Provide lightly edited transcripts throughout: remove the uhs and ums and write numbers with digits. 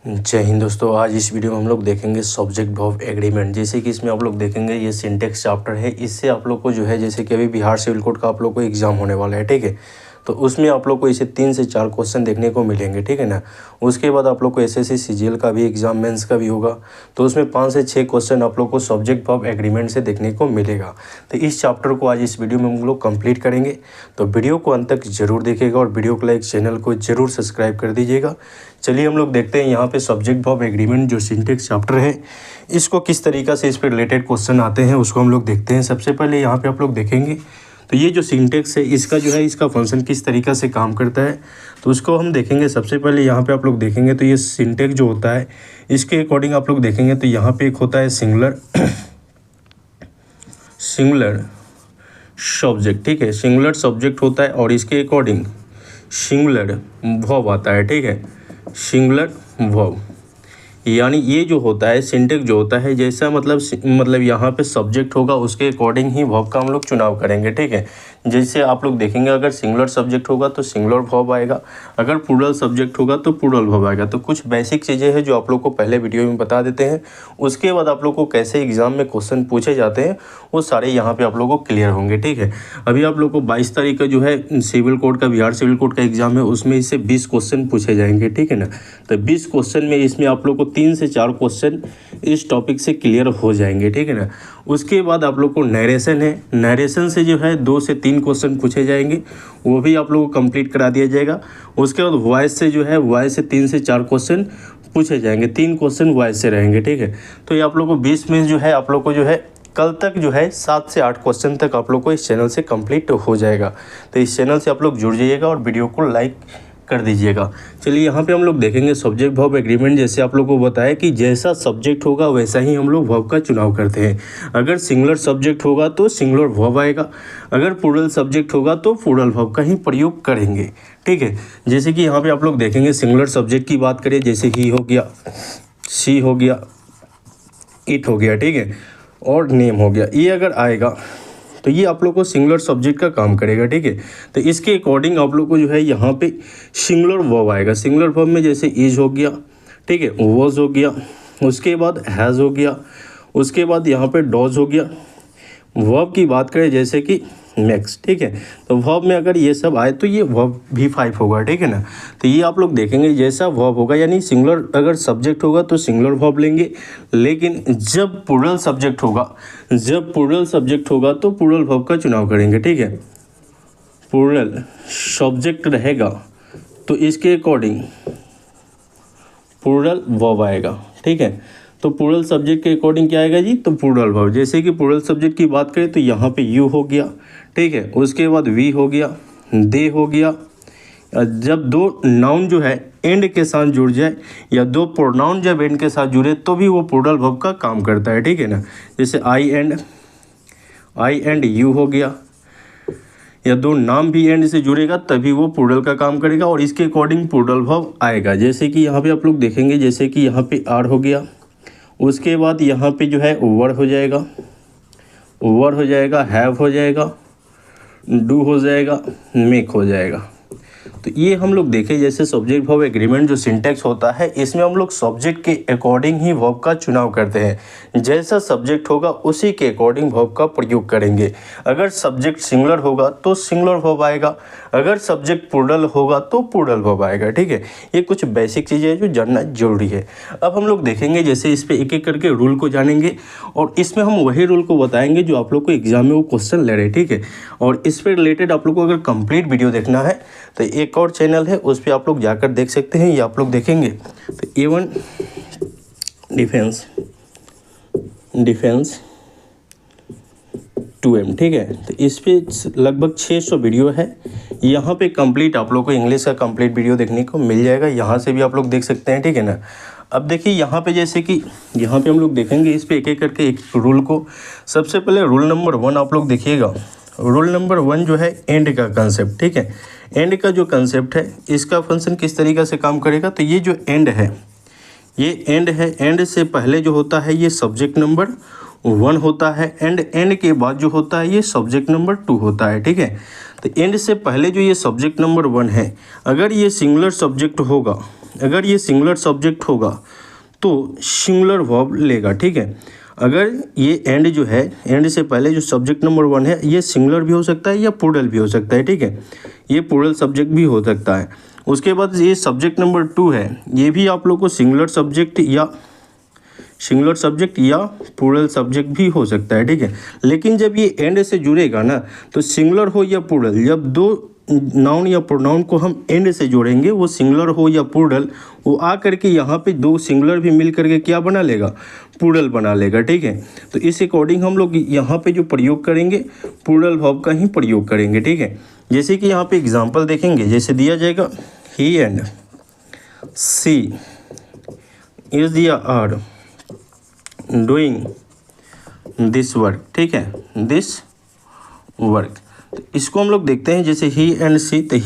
जय हिंद दोस्तों। आज इस वीडियो में हम लोग देखेंगे सब्जेक्ट वर्ब एग्रीमेंट। जैसे कि इसमें आप लोग देखेंगे ये सिंटेक्स चैप्टर है। इससे आप लोग को जो है जैसे कि अभी बिहार सिविल कोड का आप लोग को एग्जाम होने वाला है, ठीक है। तो उसमें आप लोग को इसे 3 से 4 क्वेश्चन देखने को मिलेंगे, ठीक है ना। उसके बाद आप लोग को एसएससी सीजीएल का भी एग्जाम, मेंस का भी होगा। तो उसमें 5 से 6 क्वेश्चन आप लोग को सब्जेक्ट वर्ब एग्रीमेंट से देखने को मिलेगा। तो इस चैप्टर को आज इस वीडियो में हम लोग कंप्लीट करेंगे। तो वीडियो को अंत तक जरूर देखिएगा और वीडियो को लाइक, चैनल को जरूर सब्सक्राइब कर दीजिएगा। चलिए हम लोग देखते हैं यहाँ पे सब्जेक्ट वर्ब एग्रीमेंट जो सिंटेक्स चैप्टर है, इसको किस तरीक़ा से इस पर रिलेटेड क्वेश्चन आते हैं उसको हम लोग देखते हैं। सबसे पहले यहाँ पे आप लोग देखेंगे तो ये जो सिंटेक्स है इसका जो है इसका फंक्शन किस तरीक़ा से काम करता है तो उसको हम देखेंगे। सबसे पहले यहाँ पे आप लोग देखेंगे तो ये सिंटेक्स जो होता है इसके अकॉर्डिंग आप लोग देखेंगे तो यहाँ पे एक होता है सिंगुलर सब्जेक्ट, ठीक है। सिंगुलर सब्जेक्ट होता है और इसके अकॉर्डिंग सिंगुलर वर्ब आता है, ठीक है। सिंगुलर वर्ब यानी ये जो होता है सिंटेक्स जो होता है जैसा मतलब यहाँ पे सब्जेक्ट होगा उसके अकॉर्डिंग ही वर्ब का हम लोग चुनाव करेंगे, ठीक है। जैसे आप लोग देखेंगे अगर सिंगुलर सब्जेक्ट होगा तो सिंगुलर वर्ब आएगा, अगर प्लूरल सब्जेक्ट होगा तो प्लूरल वर्ब आएगा। तो कुछ बेसिक चीज़ें हैं जो आप लोग को पहले वीडियो में बता देते हैं। उसके बाद आप लोग को कैसे एग्जाम में क्वेश्चन पूछे जाते हैं वो सारे यहाँ पे आप लोग को क्लियर होंगे, ठीक है। अभी आप लोग को 22 तारीख का जो है सिविल कोड का, बिहार सिविल कोड का एग्जाम है, उसमें इससे 20 क्वेश्चन पूछे जाएंगे, ठीक है ना। तो 20 क्वेश्चन में इसमें आप लोग को 3 से 4 क्वेश्चन इस टॉपिक से क्लियर हो जाएंगे, ठीक है ना। उसके बाद आप लोग को नरेशन है, नरेशन से जो है 2 से 3 क्वेश्चन पूछे जाएंगे, वो भी आप लोग को कंप्लीट करा दिया जाएगा। उसके बाद वॉइस से जो है वॉइस से 3 से 4 क्वेश्चन पूछे जाएंगे, 3 क्वेश्चन वॉइस से रहेंगे, ठीक है। तो ये आप लोग को 20 में जो है आप लोग को जो है कल तक जो है 7 से 8 क्वेश्चन तक आप लोग को इस चैनल से कंप्लीट हो जाएगा। तो इस चैनल से आप लोग जुड़ जाइएगा और वीडियो को लाइक कर दीजिएगा। चलिए यहाँ पे हम लोग देखेंगे सब्जेक्ट वर्ब एग्रीमेंट। जैसे आप लोग को बताया कि जैसा सब्जेक्ट होगा वैसा ही हम लोग वर्ब का चुनाव करते हैं। अगर सिंगुलर सब्जेक्ट होगा तो सिंगुलर वर्ब आएगा, अगर प्लूरल सब्जेक्ट होगा तो प्लूरल वर्ब का ही प्रयोग करेंगे, ठीक है। जैसे कि यहाँ पे आप लोग देखेंगे सिंगुलर सब्जेक्ट की बात करें, जैसे ही हो गया, सी हो गया, इट हो गया, ठीक है, और नेम हो गया। ये अगर आएगा तो ये आप लोग को सिंगुलर सब्जेक्ट का काम करेगा, ठीक है। तो इसके अकॉर्डिंग आप लोग को जो है यहाँ पे सिंगुलर वर्ब आएगा। सिंगुलर वर्ब में जैसे इज हो गया, ठीक है, वॉज हो गया, उसके बाद हैज़ हो गया, उसके बाद यहाँ पे डॉज हो गया। वर्ब की बात करें जैसे कि नेक्स्ट, ठीक है। तो वर्ब में अगर ये सब आए तो ये वर्ब V5 होगा, ठीक है ना। तो ये आप लोग देखेंगे जैसा वर्ब होगा यानी सिंगुलर अगर सब्जेक्ट होगा तो सिंगुलर वर्ब लेंगे, लेकिन जब प्लूरल सब्जेक्ट होगा तो प्लूरल वर्ब का चुनाव करेंगे, ठीक है। प्लूरल सब्जेक्ट रहेगा तो इसके अकॉर्डिंग प्लूरल वर्ब आएगा, ठीक है। तो प्लूरल सब्जेक्ट के अकॉर्डिंग क्या आएगा जी, तो प्लूरल वर्ब। जैसे कि प्लूरल सब्जेक्ट की बात करें तो यहाँ पे यू हो गया, ठीक है, उसके बाद वी हो गया, दे हो गया। जब 2 नाउन जो है एंड के साथ जुड़ जाए या 2 प्रोनाउन जब एंड के साथ जुड़े तो भी वो प्लूरल वर्ब का काम करता है, ठीक है ना। जैसे आई एंड यू हो गया, या 2 नाम भी एंड से जुड़ेगा तभी वो प्लूरल का काम करेगा और इसके अकॉर्डिंग प्लूरल वर्ब आएगा। जैसे कि यहाँ पे आप लोग देखेंगे जैसे कि यहाँ पे आर हो गया, उसके बाद यहाँ पे जो है वर हो जाएगा, हैव हो जाएगा, डू हो जाएगा, मेक हो जाएगा। तो ये हम लोग देखें जैसे सब्जेक्ट वर्ब एग्रीमेंट जो सिंटेक्स होता है इसमें हम लोग सब्जेक्ट के अकॉर्डिंग ही वर्ब का चुनाव करते हैं। जैसा सब्जेक्ट होगा उसी के अकॉर्डिंग वर्ब का प्रयोग करेंगे। अगर सब्जेक्ट सिंगुलर होगा तो सिंगुलर वर्ब आएगा, अगर सब्जेक्ट प्लूरल होगा तो प्लूरल वर्ब आएगा, ठीक है। ये कुछ बेसिक चीज़ें हैं जो जानना जरूरी है। अब हम लोग देखेंगे जैसे इस पर एक एक करके रूल को जानेंगे और इसमें हम वही रूल को बताएंगे जो आप लोग को एग्जाम में वो क्वेश्चन ले रहे, ठीक है। और इस पर रिलेटेड आप लोग को अगर कंप्लीट वीडियो देखना है तो एक और चैनल है उस पर आप लोग जाकर देख सकते हैं। ये आप लोग देखेंगे तो A1 डिफेंस 2M, ठीक है। तो इस पे लगभग 600 वीडियो है। यहाँ पे कंप्लीट आप लोग को इंग्लिश का कंप्लीट वीडियो देखने को मिल जाएगा, यहाँ से भी आप लोग देख सकते हैं, ठीक है ना। अब देखिए यहाँ पे जैसे कि यहाँ पे हम लोग देखेंगे इस पे एक एक करके एक रूल को। सबसे पहले रूल नंबर 1 आप लोग देखिएगा। रूल नंबर 1 जो है एंड का कंसेप्ट, ठीक है। एंड का जो कंसेप्ट है इसका फंक्शन किस तरीक़ा से काम करेगा, तो ये जो एंड है ये एंड है, एंड से पहले जो होता है ये सब्जेक्ट नंबर 1 होता है, एंड के बाद जो होता है ये सब्जेक्ट नंबर 2 होता है, ठीक है। तो एंड से पहले जो ये सब्जेक्ट नंबर 1 है अगर ये सिंगुलर सब्जेक्ट होगा अगर ये सिंगुलर सब्जेक्ट होगा तो सिंगुलर वर्ब लेगा, ठीक है। अगर ये एंड जो है, एंड से पहले जो सब्जेक्ट नंबर 1 है ये सिंगुलर भी हो सकता है या प्लूरल भी हो सकता है, ठीक है। ये प्लूरल सब्जेक्ट भी हो सकता है। उसके बाद ये सब्जेक्ट नंबर 2 है, ये भी आप लोग को सिंगुलर सब्जेक्ट या प्लूरल सब्जेक्ट भी हो सकता है, ठीक है। लेकिन जब ये एंड से जुड़ेगा ना तो सिंगुलर हो या प्लूरल, जब दो नाउन या प्रोनाउन को हम एंड से जोड़ेंगे, वो सिंगुलर हो या प्लूरल, वो आ करके यहाँ पे दो सिंगुलर भी मिल करके क्या बना लेगा, प्लूरल बना लेगा, ठीक है। तो इस अकॉर्डिंग हम लोग यहाँ पे जो प्रयोग करेंगे प्लूरल वर्ब का ही प्रयोग करेंगे, ठीक है। जैसे कि यहाँ पे एग्जांपल देखेंगे, जैसे दिया जाएगा ही एंड सी इज या आर डूइंग दिस वर्क, ठीक है, दिस वर्क। तो इसको हम लोग देखते हैं, जैसे ही एंड सी, तो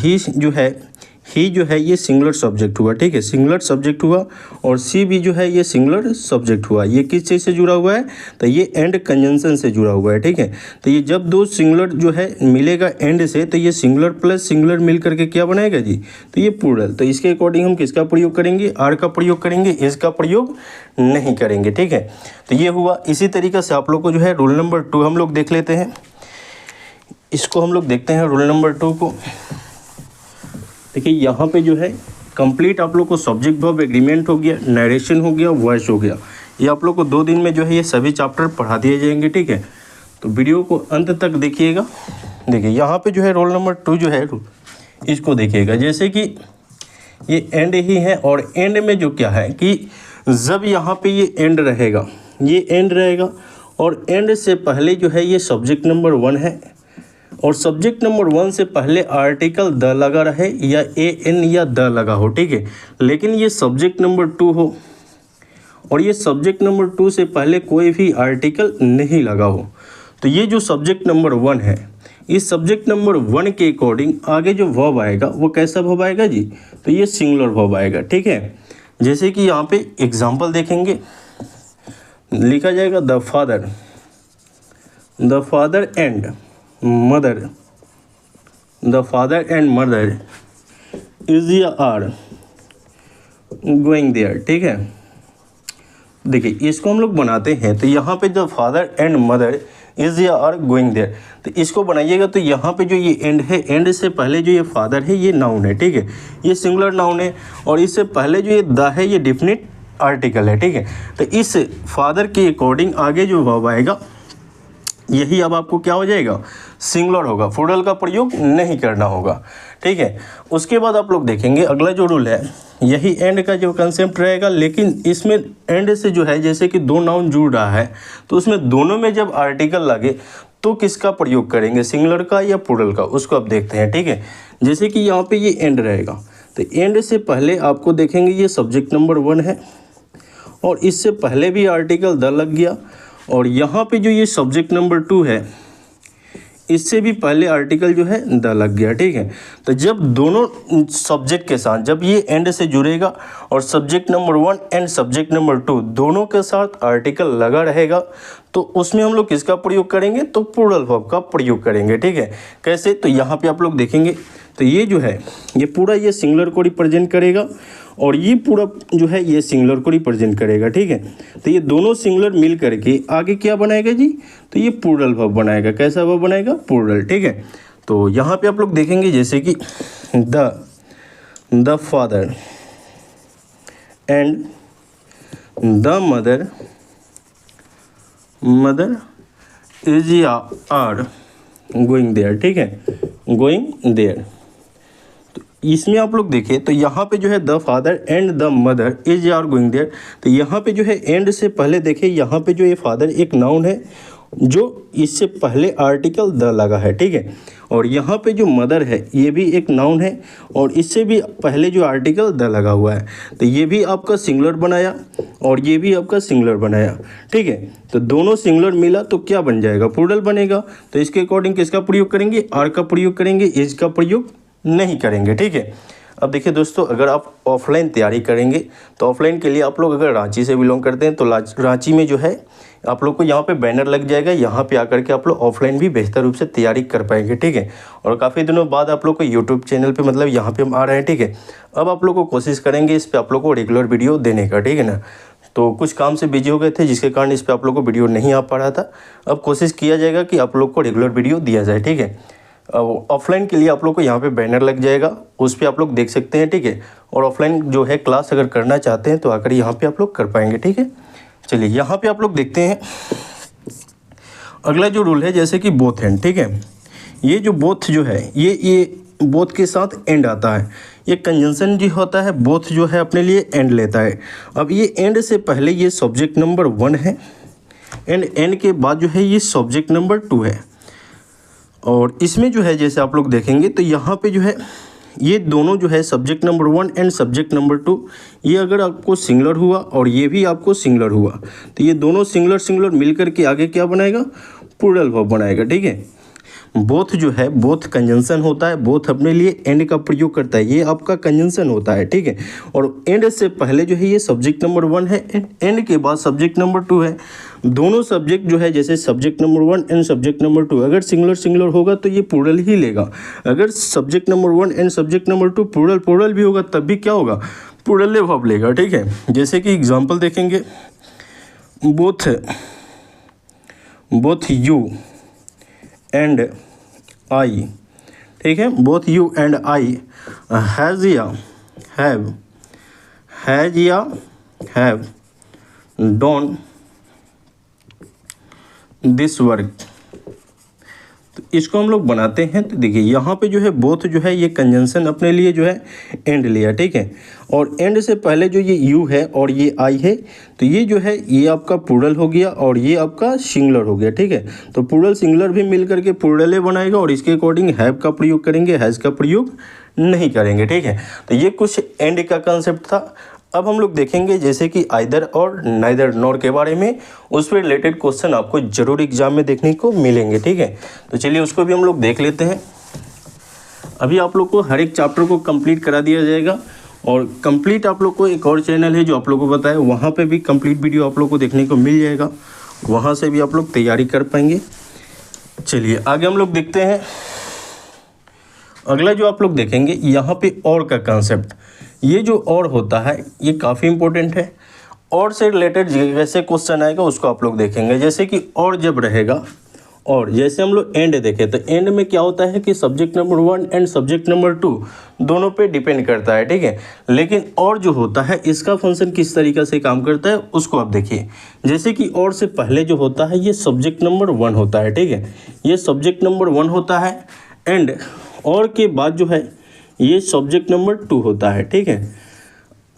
ही जो है ये सिंगुलर सब्जेक्ट हुआ, ठीक है, सिंगुलर सब्जेक्ट हुआ। और सी भी जो है ये सिंगुलर सब्जेक्ट हुआ। ये किस चीज़ से जुड़ा हुआ है, तो ये एंड कंजंक्शन से जुड़ा हुआ है, ठीक है। तो ये जब दो सिंगुलर जो है मिलेगा एंड से, तो ये सिंगुलर प्लस सिंगुलर मिल करके क्या बनाएगा जी, तो ये प्लूरल। तो इसके अकॉर्डिंग हम किसका प्रयोग करेंगे, आर का प्रयोग करेंगे, इज का प्रयोग नहीं करेंगे, ठीक है। तो ये हुआ। इसी तरीके से आप लोग को जो है रूल नंबर 2 हम लोग देख लेते हैं। इसको हम लोग देखते हैं रूल नंबर 2 को। देखिए यहाँ पे जो है कंप्लीट आप लोग को सब्जेक्ट वर्ब एग्रीमेंट हो गया, नरेशन हो गया, वॉइस हो गया। ये आप लोग को 2 दिन में जो है ये सभी चैप्टर पढ़ा दिए जाएंगे, ठीक है। तो वीडियो को अंत तक देखिएगा। देखिए यहाँ पे जो है रोल नंबर 2 जो है इसको देखिएगा। जैसे कि ये एंड ही है, और एंड में जो क्या है कि जब यहाँ पे ये एंड रहेगा, ये एंड रहेगा, और एंड से पहले जो है ये सब्जेक्ट नंबर 1 है, और सब्जेक्ट नंबर 1 से पहले आर्टिकल द लगा रहे या ए एन या द लगा हो, ठीक है। लेकिन ये सब्जेक्ट नंबर 2 हो और ये सब्जेक्ट नंबर 2 से पहले कोई भी आर्टिकल नहीं लगा हो, तो ये जो सब्जेक्ट नंबर 1 है, इस सब्जेक्ट नंबर 1 के अकॉर्डिंग आगे जो वर्ब आएगा वो कैसा वर्ब आएगा जी, तो ये सिंगुलर वर्ब आएगा, ठीक है। जैसे कि यहाँ पे एग्जाम्पल देखेंगे, लिखा जाएगा the father and mother, the father and mother is या आर गोइंग देयर, ठीक है। देखिए इसको हम लोग बनाते हैं, तो यहाँ पे the father and mother is या आर गोइंग देयर, तो इसको बनाइएगा। तो यहाँ पे जो ये एंड है, एंड से पहले जो ये फादर है ये नाउन है, ठीक है, ये सिंगुलर नाउन है, और इससे पहले जो ये द है ये डेफिनिट आर्टिकल है, ठीक है। तो इस फादर के अकॉर्डिंग आगे जो वर्ब आएगा यही अब आपको क्या हो जाएगा, सिंगुलर होगा, प्लूरल का प्रयोग नहीं करना होगा, ठीक है। उसके बाद आप लोग देखेंगे अगला जो रूल है, यही एंड का जो कंसेप्ट रहेगा, लेकिन इसमें एंड से जो है जैसे कि 2 नाउन जुड़ रहा है, तो उसमें दोनों में जब आर्टिकल लगे तो किसका प्रयोग करेंगे, सिंगुलर का या प्लूरल का, उसको अब देखते हैं, ठीक है। जैसे कि यहाँ पे ये एंड रहेगा, तो एंड से पहले आपको देखेंगे ये सब्जेक्ट नंबर 1 है, और इससे पहले भी आर्टिकल द लग गया, और यहाँ पे जो ये सब्जेक्ट नंबर 2 है इससे भी पहले आर्टिकल जो है द लग गया, ठीक है। तो जब दोनों सब्जेक्ट के साथ, जब ये एंड से जुड़ेगा और subject number 1 and subject number 2 दोनों के साथ आर्टिकल लगा रहेगा, तो उसमें हम लोग किसका प्रयोग करेंगे, तो प्लूरल वर्ब का प्रयोग करेंगे, ठीक है। कैसे, तो यहाँ पे आप लोग देखेंगे, तो ये जो है ये पूरा ये सिंगुलर को रिप्रेजेंट करेगा, और ये पूरा जो है ये सिंगुलर को रिप्रेजेंट करेगा, ठीक है। तो ये दोनों सिंगुलर मिल करके आगे क्या बनाएगा जी, तो ये प्लूरल वर्ब बनाएगा। कैसा वर्ब बनाएगा, प्लूरल, ठीक है। तो यहाँ पे आप लोग देखेंगे जैसे कि the father and the mother is या आर गोइंग देयर, ठीक है, गोइंग देयर। इसमें आप लोग देखें तो यहाँ पे जो है the father and the mother is are going there, तो यहाँ पे जो है एंड से पहले देखें, यहाँ पे जो ये फादर एक नाउन है जो इससे पहले आर्टिकल द लगा है, ठीक है। और यहाँ पे जो मदर है ये भी एक नाउन है, और इससे भी पहले जो आर्टिकल द लगा हुआ है, तो ये भी आपका सिंगुलर बनाया और ये भी आपका सिंगुलर बनाया, ठीक है। तो दोनों सिंगुलर मिला तो क्या बन जाएगा, प्लूरल बनेगा। तो इसके अकॉर्डिंग किसका प्रयोग करेंगे, आर का प्रयोग करेंगे, इज का प्रयोग नहीं करेंगे, ठीक है। अब देखिए दोस्तों, अगर आप ऑफलाइन तैयारी करेंगे तो ऑफलाइन के लिए आप लोग अगर रांची से बिलोंग करते हैं तो रांची में जो है आप लोग को यहाँ पे बैनर लग जाएगा, यहाँ पे आकर के आप लोग ऑफलाइन भी बेहतर रूप से तैयारी कर पाएंगे, ठीक है। और काफ़ी दिनों बाद आप लोग को यूट्यूब चैनल पे मतलब यहाँ पे हम आ रहे हैं, ठीक है। अब आप लोग को कोशिश करेंगे इस पर आप लोग को रेगुलर वीडियो देने का, ठीक है ना। तो कुछ काम से बिजी हो गए थे जिसके कारण इस पर आप लोग को वीडियो नहीं आ पा रहा था। अब कोशिश किया जाएगा कि आप लोग को रेगुलर वीडियो दिया जाए, ठीक है। ऑफलाइन के लिए आप लोग को यहाँ पे बैनर लग जाएगा, उस पर आप लोग देख सकते हैं, ठीक है। और ऑफलाइन जो है क्लास अगर करना चाहते हैं तो आकर यहाँ पे आप लोग कर पाएंगे, ठीक है। चलिए यहाँ पे आप लोग देखते हैं अगला जो रूल है, जैसे कि बोथ एंड, ठीक है। ये जो बोथ जो है ये बोथ के साथ एंड आता है। ये कंजंक्शन जो होता है बोथ जो है अपने लिए एंड लेता है। अब ये एंड से पहले ये सब्जेक्ट नंबर 1 है एंड एंड के बाद जो है ये सब्जेक्ट नंबर 2 है। और इसमें जो है जैसे आप लोग देखेंगे तो यहाँ पे जो है ये दोनों जो है subject number 1 and subject number 2, ये अगर आपको सिंगुलर हुआ और ये भी आपको सिंगुलर हुआ तो ये दोनों सिंगुलर मिल करके आगे क्या बनाएगा, प्लूरल वर्ब बनाएगा, ठीक है। बोथ जो है बोथ कंजंक्शन होता है, बोथ अपने लिए एंड का प्रयोग करता है, ये आपका कंजंक्शन होता है, ठीक है। और एंड से पहले जो है ये सब्जेक्ट नंबर 1 है, एंड के बाद सब्जेक्ट नंबर 2 है। दोनों सब्जेक्ट जो है जैसे subject number 1 and subject number 2 अगर सिंगुलर होगा तो ये प्लूरल ही लेगा। अगर subject number 1 and subject number 2 plural भी होगा तब भी क्या होगा, प्लूरल वर्ब लेगा, ठीक है। जैसे कि एग्जाम्पल देखेंगे, बोथ यू एंड आई, ठीक है। Both you and I has या हैव डन दिस वर्क। तो इसको हम लोग बनाते हैं तो देखिए यहाँ पे जो है बोथ जो है ये कंजंक्शन अपने लिए जो है एंड लिया, ठीक है। और एंड से पहले जो ये यू है और ये आई है तो ये जो है ये आपका प्लूरल हो गया और ये आपका सिंगुलर हो गया, ठीक है। तो प्लूरल सिंगुलर भी मिल करके प्लूरल बनाएगा और इसके अकॉर्डिंग हैव का प्रयोग करेंगे, हैज़ का प्रयोग नहीं करेंगे, ठीक है। तो ये कुछ एंड का कंसेप्ट था। अब हम लोग देखेंगे जैसे कि आइदर और नाइदर नॉर के बारे में, उस पर रिलेटेड क्वेश्चन आपको जरूर एग्जाम में देखने को मिलेंगे, ठीक है। तो चलिए उसको भी हम लोग देख लेते हैं। अभी आप लोग को हर एक चैप्टर को कंप्लीट करा दिया जाएगा और कंप्लीट आप लोग को एक और चैनल है जो आप लोग को पता है, वहाँ पे भी कंप्लीट वीडियो आप लोग को देखने को मिल जाएगा, वहाँ से भी आप लोग तैयारी कर पाएंगे। चलिए आगे हम लोग देखते हैं। अगला जो आप लोग देखेंगे यहाँ पे और का कंसेप्ट, ये जो और होता है ये काफ़ी इंपॉर्टेंट है। और से रिलेटेड जैसे क्वेश्चन आएगा उसको आप लोग देखेंगे। जैसे कि और जब रहेगा, और जैसे हम लोग एंड देखें तो एंड में क्या होता है कि subject number 1 and subject number 2 दोनों पे डिपेंड करता है, ठीक है। लेकिन और जो होता है इसका फंक्शन किस तरीके से काम करता है उसको आप देखिए। जैसे कि और से पहले जो होता है ये सब्जेक्ट नंबर 1 होता है, ठीक है। ये सब्जेक्ट नंबर 1 होता है एंड और के बाद जो है ये सब्जेक्ट नंबर 2 होता है, ठीक है।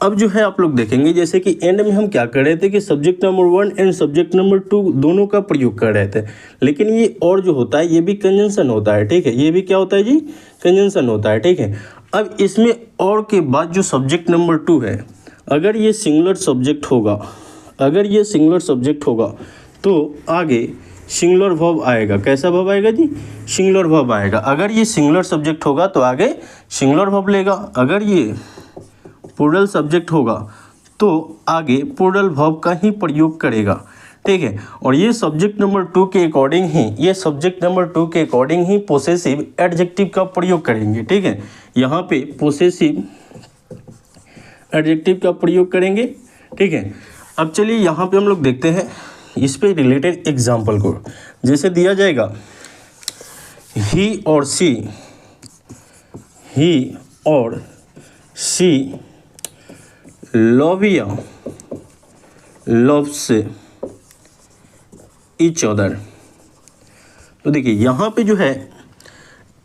अब जो है आप लोग देखेंगे जैसे कि एंड में हम क्या कर रहे थे कि subject number 1 and subject number 2 दोनों का प्रयोग कर रहे थे, लेकिन ये और जो होता है ये भी कंजंक्शन होता है, ठीक है। ये भी क्या होता है जी, कंजंक्शन होता है, ठीक है। अब इसमें और के बाद जो सब्जेक्ट नंबर 2 है अगर ये सिंगुलर सब्जेक्ट होगा तो आगे सिंगुलर वर्ब आएगा। कैसा वर्ब आएगा जी, सिंगुलर वर्ब आएगा। अगर ये सिंगुलर सब्जेक्ट होगा तो आगे सिंगुलर वर्ब लेगा, अगर ये प्लूरल सब्जेक्ट होगा तो आगे प्लूरल वर्ब का ही प्रयोग करेगा, ठीक है। और ये सब्जेक्ट नंबर 2 के अकॉर्डिंग ही पोसेसिव एडजेक्टिव का प्रयोग करेंगे, ठीक है। यहाँ पे पोसेसिव एडजेक्टिव का प्रयोग करेंगे, ठीक है। अब चलिए यहाँ पे हम लोग देखते हैं इस पे रिलेटेड एग्जाम्पल को। जैसे दिया जाएगा ही और शी loves each other। तो देखिए यहाँ पे जो है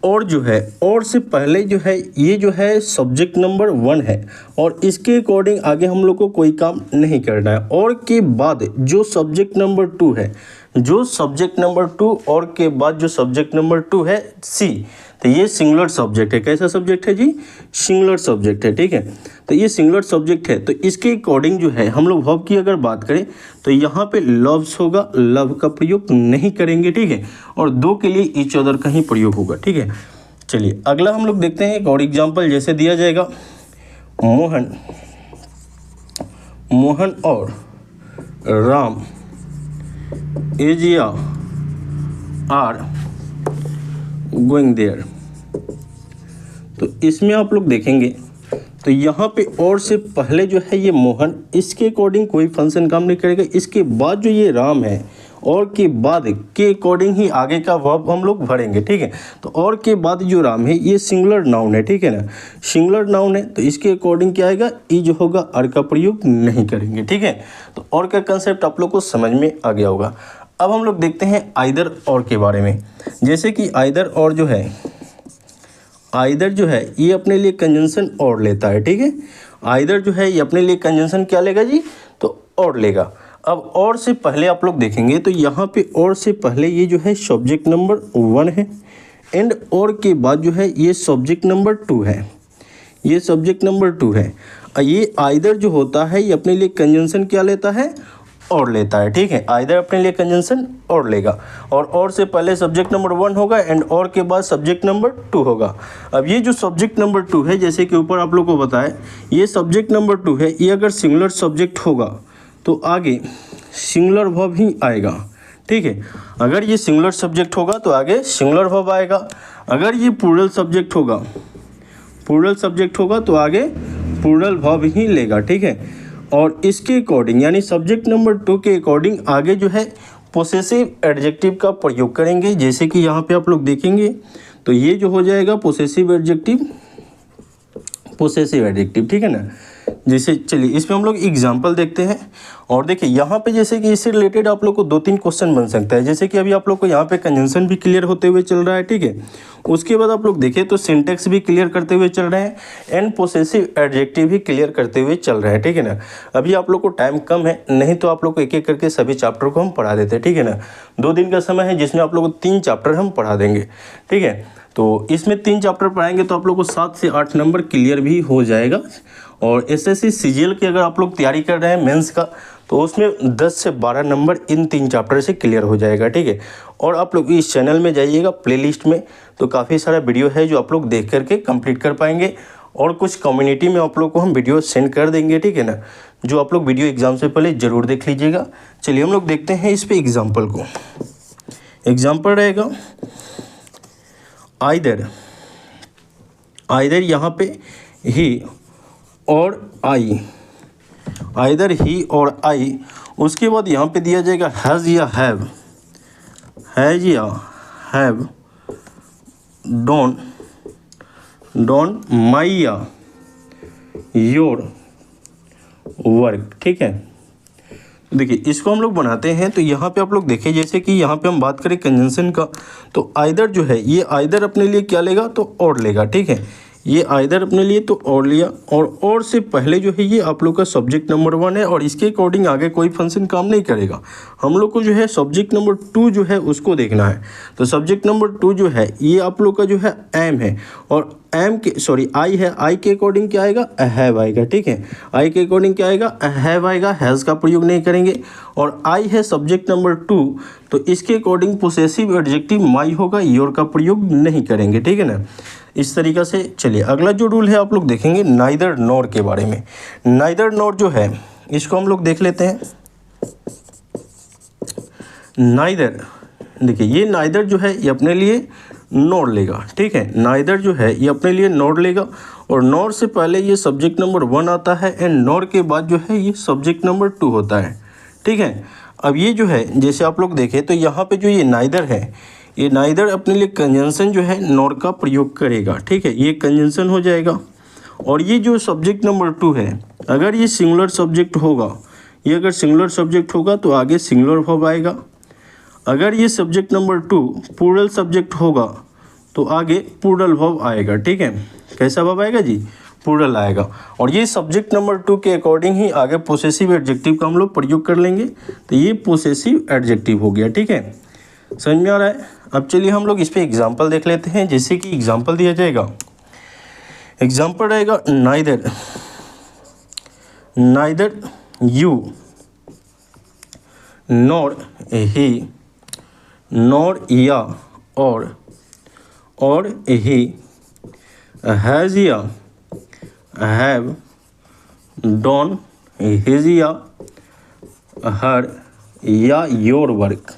और से पहले जो है ये जो है सब्जेक्ट नंबर 1 है और इसके अकॉर्डिंग आगे हम लोग को कोई काम नहीं करना है। और के बाद जो सब्जेक्ट नंबर 2 है, और के बाद जो सब्जेक्ट नंबर 2 है सी, तो ये सिंगुलर सब्जेक्ट है। कैसा सब्जेक्ट है जी, सिंगुलर सब्जेक्ट है, ठीक है। तो ये सिंगुलर सब्जेक्ट है तो इसके अकॉर्डिंग जो है हम लोग वर्ब की अगर बात करें तो यहाँ पे लव्स होगा, लव का प्रयोग नहीं करेंगे, ठीक है। और 2 के लिए ईच अदर का ही प्रयोग होगा, ठीक है। चलिए अगला हम लोग देखते हैं एक और एग्जांपल, जैसे दिया जाएगा मोहन और राम इज या आर गोइंग देयर। तो इसमें आप लोग देखेंगे तो यहाँ पे और से पहले जो है ये मोहन, इसके अकॉर्डिंग कोई फंक्शन काम नहीं करेगा। इसके बाद जो ये राम है, और के बाद के अकॉर्डिंग ही आगे का वर्ब हम लोग भरेंगे, ठीक है। तो और के बाद जो राम है ये सिंगुलर नाउन है, ठीक है ना, सिंगुलर नाउन है, तो इसके अकॉर्डिंग क्या आएगा, ई जो होगा अर का प्रयोग नहीं करेंगे, ठीक है। तो और का कंसेप्ट आप लोग को समझ में आ गया होगा। अब हम लोग देखते हैं आइदर और के बारे में। जैसे कि आइदर और जो है, आइदर जो है ये अपने लिए कंजंक्शन और लेता है, ठीक है। आइदर जो है ये अपने लिए कंजंक्शन क्या लेगा जी, तो और लेगा। अब और से पहले आप लोग देखेंगे तो यहाँ पे और से पहले ये जो है सब्जेक्ट नंबर 1 है, एंड और के बाद जो है ये सब्जेक्ट नंबर 2 है, ये सब्जेक्ट नंबर 2 है। ये आइदर जो होता है ये अपने लिए कंजंक्शन क्या लेता है, और लेता है, ठीक है। आइदर अपने लिए कंजंक्शन और लेगा, और से पहले सब्जेक्ट नंबर 1 होगा एंड और के बाद सब्जेक्ट नंबर 2 होगा। अब ये जो सब्जेक्ट नंबर 2 है, जैसे कि ऊपर आप लोग को बताया, ये सब्जेक्ट नंबर 2 है, ये अगर सिंगुलर सब्जेक्ट होगा तो आगे सिंगुलर वर्ब ही आएगा, ठीक है। अगर ये सिंगुलर सब्जेक्ट होगा तो आगे सिंगुलर वर्ब आएगा। अगर ये प्लूरल सब्जेक्ट होगा, प्लूरल सब्जेक्ट होगा तो आगे प्लूरल वर्ब ही लेगा, ठीक है। और इसके अकॉर्डिंग यानी सब्जेक्ट नंबर 2 के अकॉर्डिंग आगे जो है पोसेसिव एडजेक्टिव का प्रयोग करेंगे। जैसे कि यहाँ पे आप लोग देखेंगे तो ये जो हो जाएगा पोसेसिव एडजेक्टिव, पोसेसिव एडजेक्टिव, ठीक है ना। जैसे चलिए इसमें हम लोग एग्जांपल देखते हैं। और देखिए यहाँ पे जैसे कि इससे रिलेटेड आप लोग को 2-3 क्वेश्चन बन सकता है। जैसे कि अभी आप लोग को यहाँ पे कंजंक्शन भी क्लियर होते हुए चल रहा है, ठीक है। उसके बाद आप लोग देखें तो सिंटेक्स भी क्लियर करते हुए चल रहे हैं, एंड पोसेसिव एडजेक्टिव भी क्लियर करते हुए चल रहे हैं, ठीक है ना। अभी आप लोग को टाइम कम है, नहीं तो आप लोग को एक एक करके सभी चैप्टर को हम पढ़ा देते हैं, ठीक है ना। 2 दिन का समय है जिसमें आप लोग को 3 चैप्टर हम पढ़ा देंगे, ठीक है। तो इसमें 3 चैप्टर पढ़ाएंगे तो आप लोग को 7 से 8 नंबर क्लियर भी हो जाएगा। और एसएससी सीजीएल की अगर आप लोग तैयारी कर रहे हैं मेंस का, तो उसमें 10 से 12 नंबर इन 3 चैप्टर से क्लियर हो जाएगा, ठीक है। और आप लोग इस चैनल में जाइएगा प्लेलिस्ट में, तो काफ़ी सारा वीडियो है जो आप लोग देख करके कंप्लीट कर पाएंगे। और कुछ कम्युनिटी में आप लोग को हम वीडियो सेंड कर देंगे, ठीक है ना, जो आप लोग वीडियो एग्जाम से पहले ज़रूर देख लीजिएगा। चलिए हम लोग देखते हैं इस पर एग्जाम्पल को। एग्जाम्पल रहेगा आइदर, आइदर यहाँ पे ही और आई, आइदर ही और आई। उसके बाद यहाँ पे दिया जाएगा हैज़ या हैव, हैज़ या हैव, डोंट माई या योर वर्क, ठीक है। देखिए इसको हम लोग बनाते हैं तो यहाँ पे आप लोग देखें, जैसे कि यहाँ पे हम बात करें कंजंक्शन का, तो आइदर जो है ये आइदर अपने लिए क्या लेगा, तो और लेगा, ठीक है। ये आइदर अपने लिए तो और लिया, और से पहले जो है ये आप लोग का सब्जेक्ट नंबर 1 है, और इसके अकॉर्डिंग आगे कोई फंक्शन काम नहीं करेगा। हम लोग को जो है सब्जेक्ट नंबर 2 जो है उसको देखना है। तो सब्जेक्ट नंबर 2 जो है ये आप लोग का जो है एम है, और एम के आई है, आई के अकॉर्डिंग क्या आएगा, हैव आएगा, ठीक है। आई के अकॉर्डिंग क्या आएगा, हैव आएगा, हैज़ का प्रयोग नहीं करेंगे। और आई है सब्जेक्ट नंबर 2, तो इसके अकॉर्डिंग पोसेसिव एडजेक्टिव माई होगा, योर का प्रयोग नहीं करेंगे, ठीक है ना। इस तरीक़ा से चलिए अगला जो रूल है आप लोग देखेंगे नाइदर नॉर के बारे में। नाइदर नॉर जो है इसको हम लोग देख लेते हैं। नाइदर, देखिए ये नाइदर जो है ये अपने लिए नॉर लेगा, ठीक है। नाइदर जो है ये अपने लिए नॉर लेगा, और नॉर से पहले ये सब्जेक्ट नंबर 1 आता है, एंड नॉर के बाद जो है ये सब्जेक्ट नंबर 2 होता है, ठीक है। अब ये जो है जैसे आप लोग देखें तो यहाँ पे जो ये नाइदर है, ये नाइदर अपने लिए कंजंक्शन जो है नॉर का प्रयोग करेगा, ठीक है। ये कंजंक्शन हो जाएगा। और ये जो सब्जेक्ट नंबर 2 है, अगर ये सिंगुलर सब्जेक्ट होगा, ये अगर सिंगुलर सब्जेक्ट होगा तो आगे सिंगुलर वर्ब आएगा। अगर ये सब्जेक्ट नंबर 2 प्लूरल सब्जेक्ट होगा तो आगे प्लूरल वर्ब आएगा, ठीक है। कैसा वर्ब आएगा जी, प्लूरल आएगा। और ये सब्जेक्ट नंबर 2 के अकॉर्डिंग ही आगे पोसेसिव एडजेक्टिव का हम लोग प्रयोग कर लेंगे। तो ये पोसेसिव एडजेक्टिव हो गया, ठीक है। समझ में आ रहा है। अब चलिए हम लोग इस पे एग्जांपल देख लेते हैं। जैसे कि एग्जांपल दिया जाएगा, एग्जांपल रहेगा neither, neither you nor he nor या और ही हैज़ या हैव डॉन हिज या हर या योर वर्क।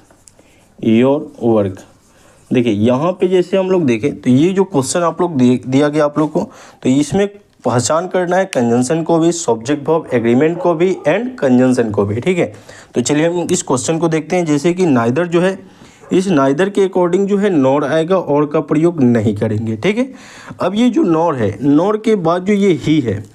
देखिए यहाँ पे जैसे हम लोग देखें तो ये जो क्वेश्चन आप लोग दिया गया आप लोग को, तो इसमें पहचान करना है कंजंक्शन को भी, सब्जेक्ट वर्ब एग्रीमेंट को भी एंड कंजंक्शन को भी, ठीक है। तो चलिए हम इस क्वेश्चन को देखते हैं। जैसे कि नाइदर जो है, इस नाइदर के अकॉर्डिंग जो है नॉर आएगा, और का प्रयोग नहीं करेंगे, ठीक है। अब ये जो नॉर है, नॉर के बाद जो ये ही है,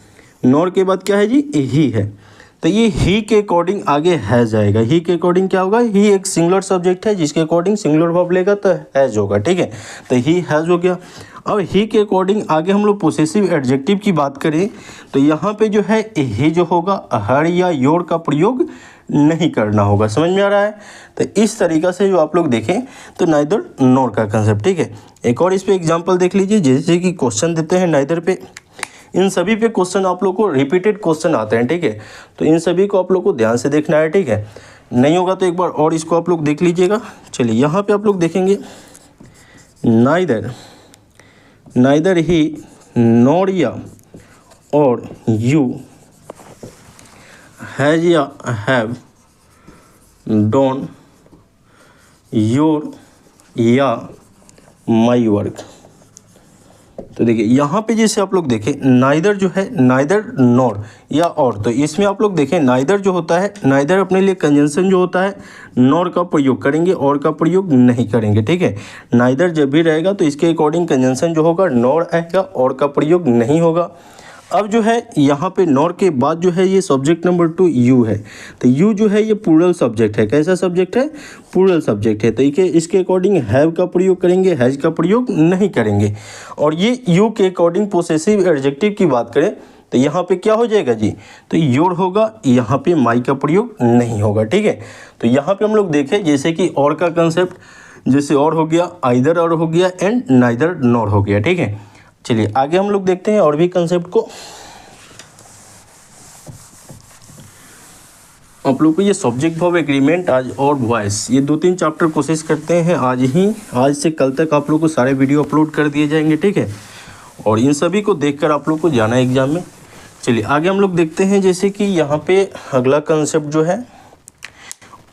नॉर के बाद क्या है जी, ही है, तो ये ही के अकॉर्डिंग आगे हैज़ आएगा। ही के अकॉर्डिंग क्या होगा, ही एक सिंगुलर सब्जेक्ट है जिसके अकॉर्डिंग सिंगुलर वर्ब लेगा तो हैज़ होगा, ठीक है। तो ही हैज़ हो गया। अब ही के अकॉर्डिंग आगे हम लोग पोसेसिव एडजेक्टिव की बात करें तो यहाँ पे जो है ही जो होगा, हर या योर का प्रयोग नहीं करना होगा। समझ में आ रहा है। तो इस तरीक़ा से जो आप लोग देखें तो नाइदर नॉर का कंसेप्ट, ठीक है। एक और इस पे एग्जांपल देख लीजिए। जैसे कि क्वेश्चन देते हैं नाइदर पे, इन सभी पे क्वेश्चन आप लोग को रिपीटेड क्वेश्चन आते हैं, ठीक है। तो इन सभी को आप लोग को ध्यान से देखना है, ठीक है। नहीं होगा तो एक बार और इसको आप लोग देख लीजिएगा। चलिए यहाँ पे आप लोग देखेंगे नाइदर ही नॉर या और यू हैज़ या हैव डॉन योर या माई वर्क। तो देखिए यहाँ पे जैसे आप लोग देखें नाइदर जो है, नाइदर नॉर या और, तो इसमें आप लोग देखें नाइदर जो होता है, नाइदर अपने लिए कंजंक्शन जो होता है नॉर का प्रयोग करेंगे, और का प्रयोग नहीं करेंगे, ठीक है। नाइदर जब भी रहेगा तो इसके अकॉर्डिंग कंजंक्शन जो होगा नॉर आएगा, और का प्रयोग नहीं होगा। अब जो है यहाँ पे नॉर के बाद जो है ये सब्जेक्ट नंबर 2 यू है। तो यू जो है ये प्लूरल सब्जेक्ट है। कैसा सब्जेक्ट है, प्लूरल सब्जेक्ट है। तो इसके अकॉर्डिंग हैव का प्रयोग करेंगे, हैज़ का प्रयोग नहीं करेंगे। और ये यू के अकॉर्डिंग पोसेसिव एडजेक्टिव की बात करें तो यहाँ पे क्या हो जाएगा जी, तो योर होगा, यहाँ पे माई का प्रयोग नहीं होगा, ठीक है। तो यहाँ पे हम लोग देखें जैसे कि और का कंसेप्ट, जैसे और हो गया, आइदर और हो गया एंड नाइदर नॉर हो गया, ठीक है। चलिए आगे हम लोग देखते हैं और भी कंसेप्ट को। आप लोग को ये सब्जेक्ट वर्ब एग्रीमेंट आज और वॉइस, ये 2-3 चैप्टर कोशिश करते हैं आज से कल तक आप लोग को सारे वीडियो अपलोड कर दिए जाएंगे, ठीक है। और इन सभी को देखकर आप लोग को जाना है एग्जाम में। चलिए आगे हम लोग देखते हैं। जैसे कि यहाँ पे अगला कंसेप्ट जो है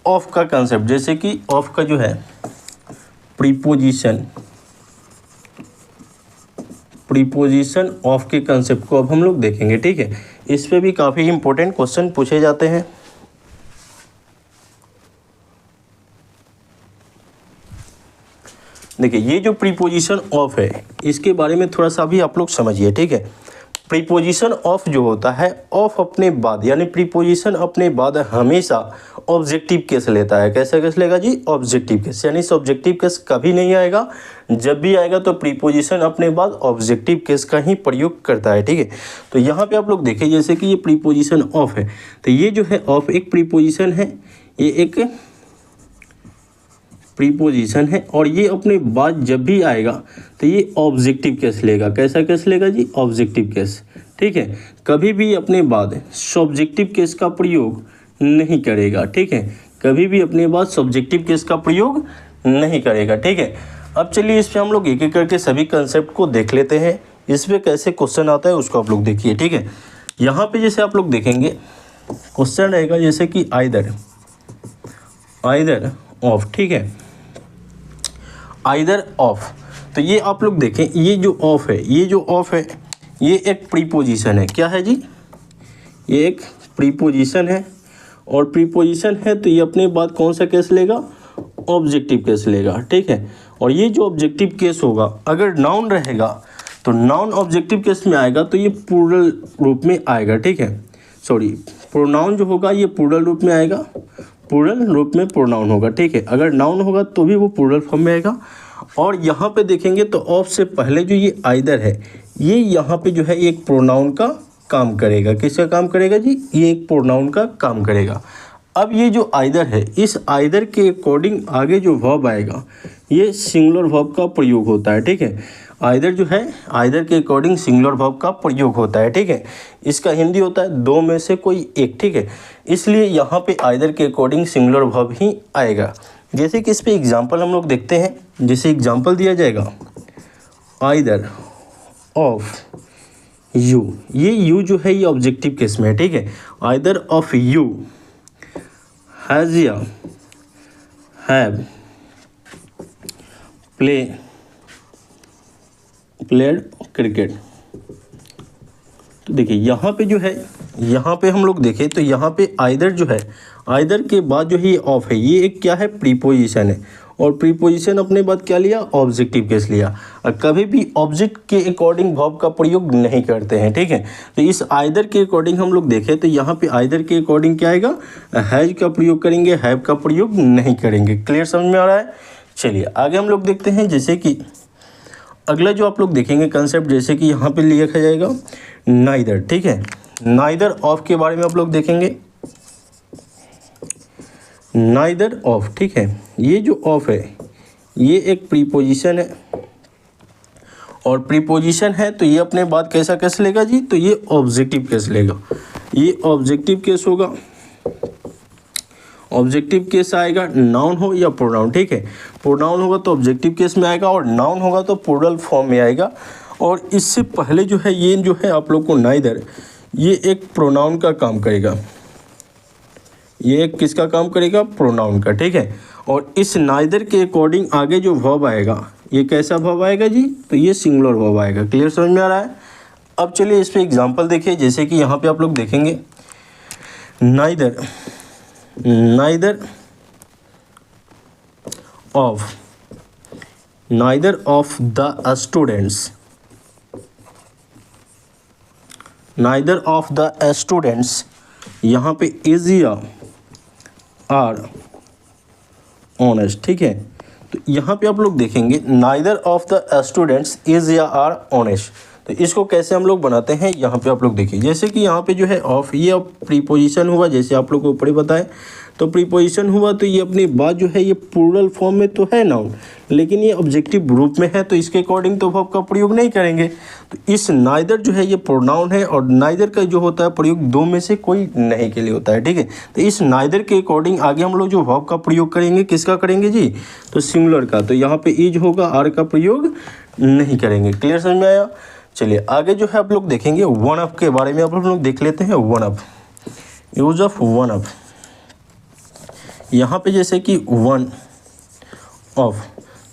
ऑफ का कंसेप्ट। जैसे कि ऑफ का जो है प्रीपोजिशन ऑफ के कंसेप्ट को अब हम लोग देखेंगे, ठीक है। इस पे भी काफ़ी इंपॉर्टेंट क्वेश्चन पूछे जाते हैं। देखिए ये जो प्रीपोजिशन ऑफ है इसके बारे में थोड़ा सा भी आप लोग समझिए, ठीक है। प्रीपोजिशन ऑफ जो होता है, ऑफ अपने बाद यानी प्रीपोजिशन अपने बाद हमेशा ऑब्जेक्टिव केस लेता है। कैसा केस लेगा जी, ऑब्जेक्टिव केस, यानी सब्जेक्टिव केस कभी नहीं आएगा। जब भी आएगा तो प्रीपोजिशन अपने बाद ऑब्जेक्टिव केस का ही प्रयोग करता है, ठीक है। तो यहाँ पे आप लोग देखें जैसे कि ये प्रीपोजिशन ऑफ है, तो ये जो है ऑफ एक प्रीपोजिशन है, ये एक प्रीपोजिशन है, और ये अपने बाद जब भी आएगा तो ये ऑब्जेक्टिव केस लेगा। कैसा केस लेगा जी, ऑब्जेक्टिव केस, ठीक है। कभी भी अपने बाद सब्जेक्टिव केस का प्रयोग नहीं करेगा, ठीक है। कभी भी अपने बाद सब्जेक्टिव केस का प्रयोग नहीं करेगा, ठीक है। अब चलिए इस पर हम लोग एक एक करके सभी कंसेप्ट को देख लेते हैं। इस पर कैसे क्वेश्चन आता है उसको आप लोग देखिए, ठीक है। यहाँ पे जैसे आप लोग देखेंगे क्वेश्चन रहेगा जैसे कि आइदर ऑफ, ठीक है, आइदर ऑफ। तो ये आप लोग देखें, ये जो ऑफ है, ये एक प्रीपोजिशन है। क्या है जी, ये एक प्रीपोजिशन है, और प्रीपोजिशन है तो ये अपने बाद कौन सा केस लेगा, ऑब्जेक्टिव केस लेगा, ठीक है। और ये जो ऑब्जेक्टिव केस होगा, अगर नाउन रहेगा तो नाउन ऑब्जेक्टिव केस में आएगा तो ये प्लूरल रूप में आएगा, ठीक है। सॉरी, प्रोनाउन जो होगा ये प्लूरल रूप में आएगा, प्लूरल रूप में प्रोनाउन होगा, ठीक है। अगर नाउन होगा तो भी वो प्लूरल फॉर्म में आएगा। और यहाँ पे देखेंगे तो ऑफ से पहले जो ये आइदर है, ये यहाँ पे जो है एक प्रोनाउन का काम करेगा। किसका काम करेगा जी, ये एक प्रोनाउन का काम करेगा। अब ये जो आइदर है, इस आइदर के अकॉर्डिंग आगे जो वर्ब आएगा ये सिंगुलर वर्ब का प्रयोग होता है, ठीक है। आइदर जो है, आइदर के अकॉर्डिंग सिंगुलर वर्ब का प्रयोग होता है, ठीक है। इसका हिंदी होता है दो में से कोई एक, ठीक है। इसलिए यहाँ पे आइदर के अकॉर्डिंग सिंगुलर वर्ब ही आएगा। जैसे कि इस पे एग्जांपल हम लोग देखते हैं। जैसे एग्जांपल दिया जाएगा, आइदर ऑफ यू, ये यू जो है ये ऑब्जेक्टिव केस में है, ठीक है। आइदर ऑफ यू हैज़ या हैव प्लेड क्रिकेट। तो देखिए यहाँ पे जो है, यहाँ पे हम लोग देखें तो यहाँ पे आइदर जो है, आइदर के बाद जो है ये ऑफ है, ये एक क्या है, प्रीपोजिशन है। और प्रीपोजिशन अपने बाद क्या लिया, ऑब्जेक्टिव केस लिया। और कभी भी ऑब्जेक्ट के अकॉर्डिंग वर्ब का प्रयोग नहीं करते हैं, ठीक है। तो इस आइदर के अकॉर्डिंग हम लोग देखें तो यहाँ पे आइदर के अकॉर्डिंग क्या आएगा, हैज का प्रयोग करेंगे, हैव का प्रयोग नहीं करेंगे। क्लियर समझ में आ रहा है। चलिए आगे हम लोग देखते हैं, जैसे कि अगला जो आप लोग देखेंगे कंसेप्ट, जैसे कि यहाँ पे लिखा जाएगा नाइदर, ठीक है। नाइदर ऑफ के बारे में आप लोग देखेंगे, नाइदर ऑफ, ठीक है। ये जो ऑफ है ये एक प्रीपोजिशन है, और प्रीपोजिशन है तो ये अपने बाद कैसा केस लेगा जी, तो ये ऑब्जेक्टिव केस लेगा। ये ऑब्जेक्टिव केस होगा, ऑब्जेक्टिव केस आएगा, नाउन हो या प्रोनाउन, ठीक है। प्रोनाउन होगा तो ऑब्जेक्टिव केस में आएगा, और नाउन होगा तो प्लूरल फॉर्म में आएगा। और इससे पहले जो है ये जो है आप लोग को नाइदर, ये एक प्रोनाउन का काम करेगा, ये एक किसका काम करेगा, प्रोनाउन का, ठीक है। और इस नाइदर के अकॉर्डिंग आगे जो वर्ब आएगा ये कैसा वर्ब आएगा जी, तो ये सिंगुलर वर्ब आएगा। क्लियर समझ में आ रहा है। अब चलिए इस पे एग्जांपल देखिए, जैसे कि यहाँ पे आप लोग देखेंगे neither, neither of the students, neither of the students, यहाँ पे इज या आर ऑनेस्ट, ठीक है। तो यहाँ पे आप लोग देखेंगे neither of the students is या आर ऑनेस्ट। तो इसको कैसे हम लोग बनाते हैं, यहाँ पे आप लोग देखिए, जैसे कि यहाँ पे जो है ऑफ, ये प्रीपोजिशन हुआ, जैसे आप लोग को ऊपर ही बताए। तो प्रीपोजिशन हुआ तो ये अपनी बात जो है ये प्लूरल फॉर्म में तो है नाउन, लेकिन ये ऑब्जेक्टिव रूप में है, तो इसके अकॉर्डिंग तो वर्ब का प्रयोग नहीं करेंगे। तो इस नाइदर जो है ये प्रोनाउन है, और नाइदर का जो होता है प्रयोग दो में से कोई नहीं के लिए होता है, ठीक है। तो इस नाइदर के अकॉर्डिंग आगे हम लोग जो वर्ब का प्रयोग करेंगे, किसका करेंगे जी, तो सिंगुलर का। तो यहाँ पे इज होगा, आर का प्रयोग नहीं करेंगे। क्लियर समझ में आया। चलिए आगे जो है आप लोग देखेंगे वन अप के बारे में, आप लोग देख लेते हैं। One up, use of one up, यहाँ पे जैसे कि वन ऑफ,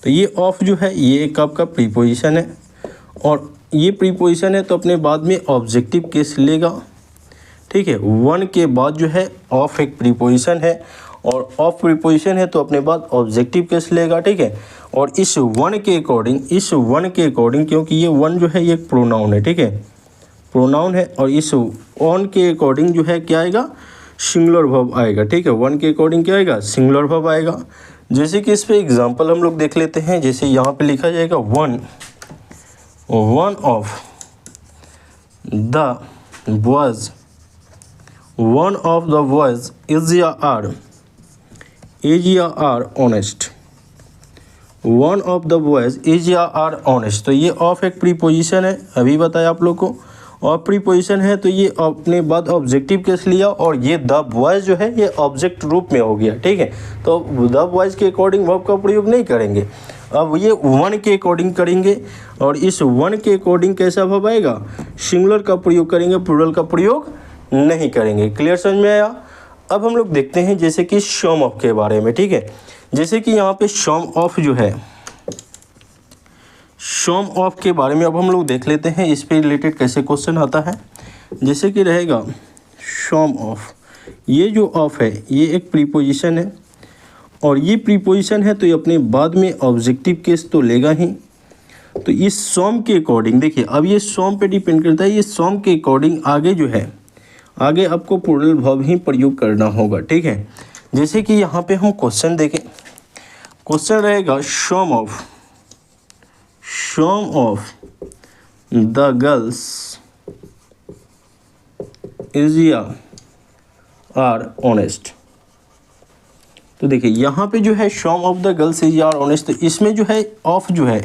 तो ये ऑफ जो है ये एक आपका प्रीपोजिशन है, और ये प्रीपोजिशन है तो अपने बाद में ऑब्जेक्टिव केस लेगा, ठीक है। वन के बाद जो है ऑफ एक प्रीपोजिशन है, और ऑफ प्रीपोजिशन है तो अपने बाद ऑब्जेक्टिव केस लेगा, ठीक है। और इस वन के अकॉर्डिंग, इस वन के अकॉर्डिंग, क्योंकि ये वन जो है ये एक प्रोनाउन है, ठीक है, प्रोनाउन है, और इस वन के अकॉर्डिंग जो है क्या आएगा, सिंगुलर वर्ब आएगा, ठीक है। वन के अकॉर्डिंग क्या आएगा, सिंगुलर वर्ब आएगा। जैसे कि इस पे एग्जांपल हम लोग देख लेते हैं, जैसे यहाँ पे लिखा जाएगा one of the boys, one of the boys is या are honest, one of the boys is या आर ऑनेस्ट। तो ये ऑफ एक प्रीपोजिशन है, अभी बताया आप लोग को, और प्रीपोजिशन है तो ये अपने बाद ऑब्जेक्टिव केस लिया, और ये द बॉयज जो है ये ऑब्जेक्ट रूप में हो गया, ठीक है। तो द बॉयज के अकॉर्डिंग वर्ब का प्रयोग नहीं करेंगे, अब ये वन के अकॉर्डिंग करेंगे, और इस वन के अकॉर्डिंग कैसा वर्ब आएगा, सिंगुलर का प्रयोग करेंगे, प्लूरल का प्रयोग नहीं करेंगे। क्लियर समझ में आया। अब हम लोग देखते हैं जैसे कि सम ऑफ के बारे में, ठीक है। जैसे कि यहाँ पे सम ऑफ जो है, सम ऑफ के बारे में अब हम लोग देख लेते हैं, इस पे रिलेटेड कैसे क्वेश्चन आता है। जैसे कि रहेगा सम ऑफ, ये जो ऑफ है ये एक प्रीपोजिशन है, और ये प्रीपोजिशन है तो ये अपने बाद में ऑब्जेक्टिव केस तो लेगा ही। तो इस सम के अकॉर्डिंग देखिए, अब ये सम पे डिपेंड करता है, ये सम के अकॉर्डिंग आगे जो है, आगे आपको प्लूरल वर्ब ही प्रयोग करना होगा, ठीक है। जैसे कि यहाँ पे हम क्वेश्चन देखें, क्वेश्चन रहेगा सम ऑफ द गर्ल्स इज या आर ऑनेस्ट। तो देखिए यहाँ पे जो है सम ऑफ द गर्ल्स इज या आर ऑनेस्ट, तो इसमें जो है ऑफ जो है,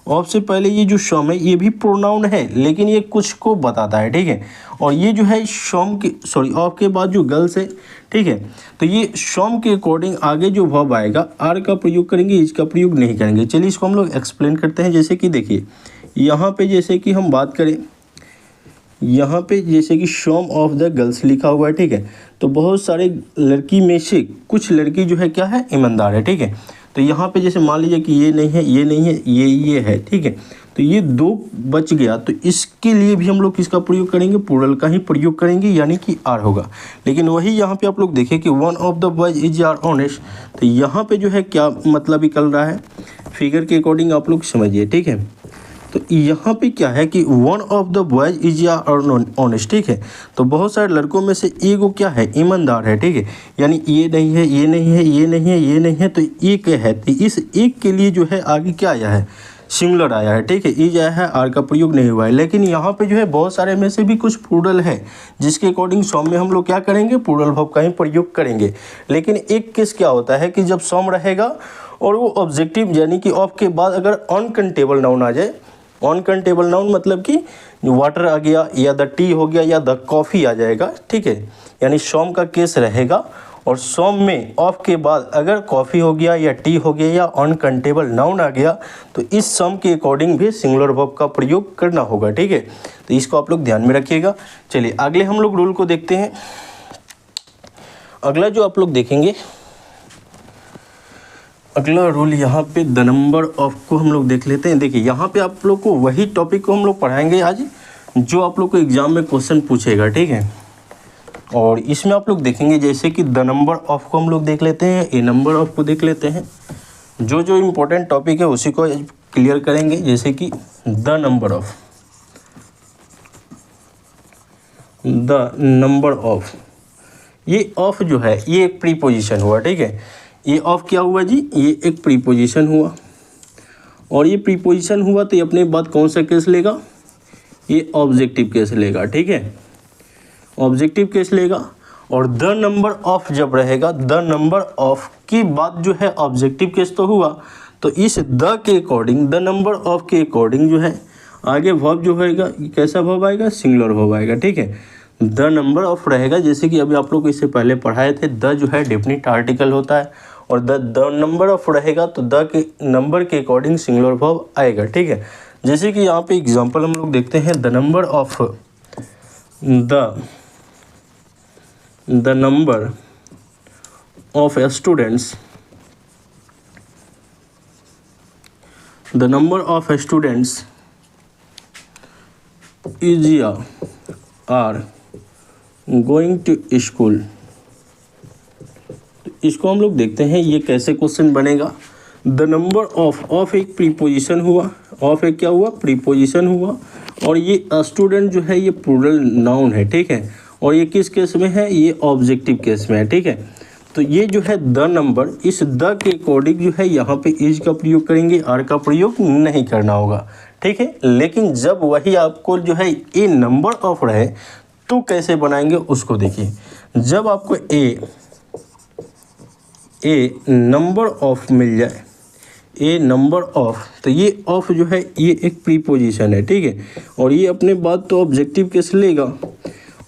ऑफ से पहले ये जो सम है ये भी प्रोनाउन है, लेकिन ये कुछ को बताता है, ठीक है। और ये जो है सम के, सॉरी, ऑफ के बाद जो गर्ल्स है, ठीक है। तो ये सम के अकॉर्डिंग आगे जो वर्ब आएगा आर का प्रयोग करेंगे, इसका प्रयोग नहीं करेंगे। चलिए इसको हम लोग एक्सप्लेन करते हैं। जैसे कि देखिए यहाँ पे जैसे कि हम बात करें, यहाँ पे जैसे कि सम ऑफ द गर्ल्स लिखा हुआ है, ठीक है। तो बहुत सारे लड़की में से कुछ लड़की जो है क्या है, ईमानदार है, ठीक है। तो यहाँ पे जैसे मान लीजिए कि ये नहीं है, ये नहीं है, ये है, ठीक है। तो ये 2 बच गया, तो इसके लिए भी हम लोग किसका प्रयोग करेंगे, प्लूरल का ही प्रयोग करेंगे, यानी कि आर होगा। लेकिन वही यहाँ पे आप लोग देखें कि one of the boys is are honest, तो यहाँ पे जो है क्या मतलब निकल रहा है, फिगर के अकॉर्डिंग आप लोग समझिए, ठीक है। तो यहाँ पे क्या है कि one of the boys is honest, ठीक है। तो बहुत सारे लड़कों में से एक वो क्या है, ईमानदार है, ठीक है। यानी ये नहीं है, ये नहीं है, ये नहीं है, ये नहीं है, तो एक है। तो इस एक के लिए जो है आगे क्या आया है, सिंगुलर आया है, ठीक है। इज आया है, आर का प्रयोग नहीं हुआ है। लेकिन यहाँ पे जो है बहुत सारे में से भी कुछ प्लूरल है, जिसके अकॉर्डिंग सम में हम लोग क्या करेंगे, प्लूरल वर्ब का ही प्रयोग करेंगे। लेकिन एक केस क्या होता है कि जब सम रहेगा और वो ऑब्जेक्टिव यानी कि ऑफ के बाद अगर अनकाउंटेबल नाउन आ जाए, अनकाउंटेबल नाउन मतलब कि वाटर आ गया या द टी हो गया या द कॉफ़ी आ जाएगा, ठीक है। यानी सम का केस रहेगा और सम में ऑफ के बाद अगर कॉफ़ी हो गया या टी हो गया या अनकाउंटेबल नाउन आ गया, तो इस सम के अकॉर्डिंग भी सिंगुलर वर्ब का प्रयोग करना होगा, ठीक है। तो इसको आप लोग ध्यान में रखिएगा। चलिए अगले हम लोग रूल को देखते हैं। अगला जो आप लोग देखेंगे, अगला रूल यहाँ पे द नंबर ऑफ को हम लोग देख लेते हैं। देखिए यहाँ पे आप लोग को वही टॉपिक को हम लोग पढ़ाएंगे आज जो आप लोग को एग्जाम में क्वेश्चन पूछेगा, ठीक है। और इसमें आप लोग देखेंगे जैसे कि द नंबर ऑफ को हम लोग देख लेते हैं, ए नंबर ऑफ को देख लेते हैं। जो जो इम्पोर्टेंट टॉपिक है उसी को क्लियर करेंगे। जैसे कि the number of, the number of, ये ऑफ जो है ये एक प्रीपोजिशन हुआ, ठीक है। ये ऑफ क्या हुआ जी, ये एक प्रीपोजिशन हुआ, और ये प्रीपोजिशन हुआ तो ये अपने बाद कौन सा केस लेगा, ये ऑब्जेक्टिव केस लेगा, ठीक है। ऑब्जेक्टिव केस लेगा। और द नंबर ऑफ जब रहेगा, द नंबर ऑफ की बात जो है ऑब्जेक्टिव केस तो हुआ, तो इस द के अकॉर्डिंग, द नंबर ऑफ के अकॉर्डिंग जो है आगे वर्ब जो होएगा, कैसा वर्ब आएगा, सिंगुलर वर्ब आएगा, ठीक है। द नंबर ऑफ रहेगा, जैसे कि अभी आप लोग इससे पहले पढ़ाए थे, द जो है डेफिनिट आर्टिकल होता है, और द नंबर ऑफ रहेगा तो द के नंबर के अकॉर्डिंग सिंगुलर वर्ब आएगा, ठीक है। जैसे कि यहाँ पे एग्जांपल हम लोग देखते हैं, the number of the number of students, the number of students is are going to school. इसको हम लोग देखते हैं ये कैसे क्वेश्चन बनेगा। द नंबर ऑफ एक प्रीपोजिशन हुआ, ऑफ एक क्या हुआ, प्रीपोजिशन हुआ, और ये स्टूडेंट जो है ये प्लूरल नाउन है, ठीक है। और ये किस केस में है, ये ऑब्जेक्टिव केस में है, ठीक है। तो ये जो है द नंबर, इस द के अकॉर्डिंग जो है यहाँ पे इज का प्रयोग करेंगे, आर का प्रयोग नहीं करना होगा, ठीक है। लेकिन जब वही आपको जो है ए नंबर ऑफ रहे तो कैसे बनाएंगे उसको देखिए। जब आपको ए नंबर ऑफ मिल जाए, ए नंबर ऑफ, तो ये ऑफ जो है ये एक प्रीपोजिशन है, ठीक है। और ये अपने बाद तो ऑब्जेक्टिव केस लेगा,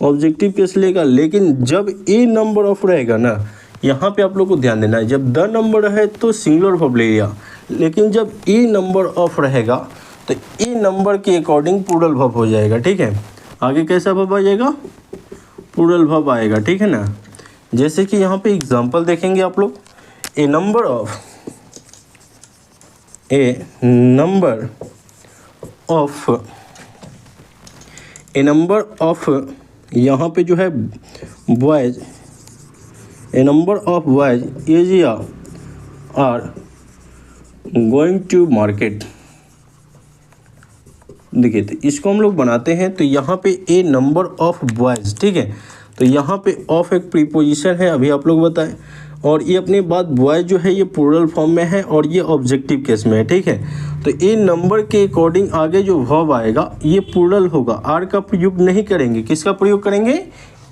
ऑब्जेक्टिव केस लेगा। लेकिन जब ए नंबर ऑफ रहेगा ना, यहाँ पे आप लोग को ध्यान देना है, जब द नंबर है तो सिंगुलर वर्ब ले लिया, लेकिन जब ए नंबर ऑफ रहेगा तो ए नंबर के अकॉर्डिंग प्लूरल वर्ब हो जाएगा, ठीक है। आगे कैसा वर्ब आ जाएगा, प्लूरल वर्ब आएगा, ठीक है ना। जैसे कि यहाँ पे एग्जांपल देखेंगे आप लोग, ए नंबर ऑफ यहाँ पे जो है boys, a number of boys is are going to market. देखिए तो इसको हम लोग बनाते हैं, तो यहाँ पे ए नंबर ऑफ बॉयज, ठीक है। तो यहाँ पे ऑफ एक प्रीपोजिशन है, अभी आप लोग बताएं, और ये अपने बाद बॉयज जो है ये प्लूरल फॉर्म में है और ये ऑब्जेक्टिव केस में है, ठीक है। तो ए नंबर के अकॉर्डिंग आगे जो वर्ब आएगा ये प्लूरल होगा, आर का प्रयोग नहीं करेंगे, किसका प्रयोग करेंगे,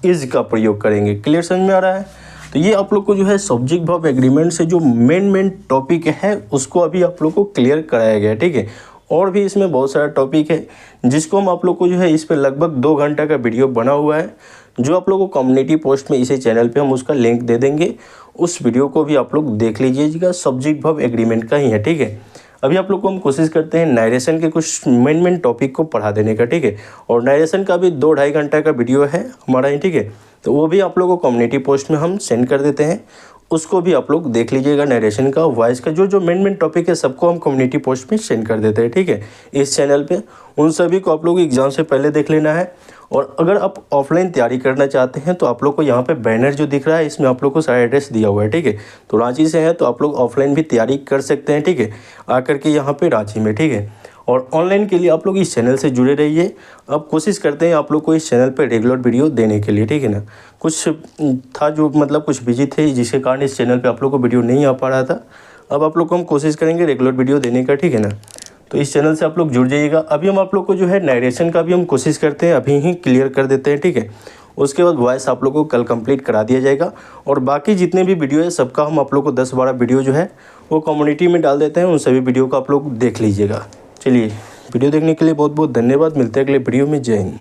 इज का प्रयोग करेंगे। क्लियर समझ में आ रहा है। तो ये आप लोग को जो है सब्जेक्ट वर्ब एग्रीमेंट से जो मेन टॉपिक है उसको अभी आप लोग को क्लियर कराया गया है, ठीक है। और भी इसमें बहुत सारा टॉपिक है जिसको हम आप लोग को जो है इस पर लगभग 2 घंटा का वीडियो बना हुआ है, जो आप लोगों को कम्युनिटी पोस्ट में इसी चैनल पे हम उसका लिंक दे देंगे। उस वीडियो को भी आप लोग देख लीजिएगा, सब्जेक्ट वर्ब एग्रीमेंट का ही है, ठीक है। अभी आप लोग को हम कोशिश करते हैं नरेशन के कुछ मेन टॉपिक को पढ़ा देने का, ठीक है। और नरेशन का भी 2-2.5 घंटा का वीडियो है हमारा ही, ठीक है। तो वो भी आप लोगों को कम्युनिटी पोस्ट में हम सेंड कर देते हैं, उसको भी आप लोग देख लीजिएगा। नरेशन का, वॉइस का, जो मेन टॉपिक है सबको हम कम्युनिटी पोस्ट में सेंड कर देते हैं, ठीक है, इस चैनल पे। उन सभी को आप लोग एग्ज़ाम से पहले देख लेना है। और अगर आप ऑफलाइन तैयारी करना चाहते हैं तो आप लोग को यहाँ पे बैनर जो दिख रहा है इसमें आप लोग को सारा एड्रेस दिया हुआ है, ठीक है। तो रांची से है तो आप लोग ऑफलाइन भी तैयारी कर सकते हैं, ठीक है, आकर के यहाँ पे रांची में, ठीक है। और ऑनलाइन के लिए आप लोग इस चैनल से जुड़े रहिए। अब कोशिश करते हैं आप लोग को इस चैनल पे रेगुलर वीडियो देने के लिए, ठीक है ना। कुछ था जो मतलब कुछ बिजी थे जिसके कारण इस चैनल पे आप लोग को वीडियो नहीं आ पा रहा था। अब आप लोग को हम कोशिश करेंगे रेगुलर वीडियो देने का, ठीक है ना। तो इस चैनल से आप लोग जुड़ जाइएगा। अभी हम आप लोग को जो है नरेशन का भी हम कोशिश करते हैं अभी ही क्लियर कर देते हैं, ठीक है। उसके बाद वॉइस आप लोग को कल कंप्लीट करा दिया जाएगा। और बाकी जितने भी वीडियो है सबका हम आप लोग को 10-12 वीडियो जो है वो कम्युनिटी में डाल देते हैं, उन सभी वीडियो को आप लोग देख लीजिएगा। चलिए, वीडियो देखने के लिए बहुत बहुत धन्यवाद। मिलते हैं अगले वीडियो में। जय हिंद।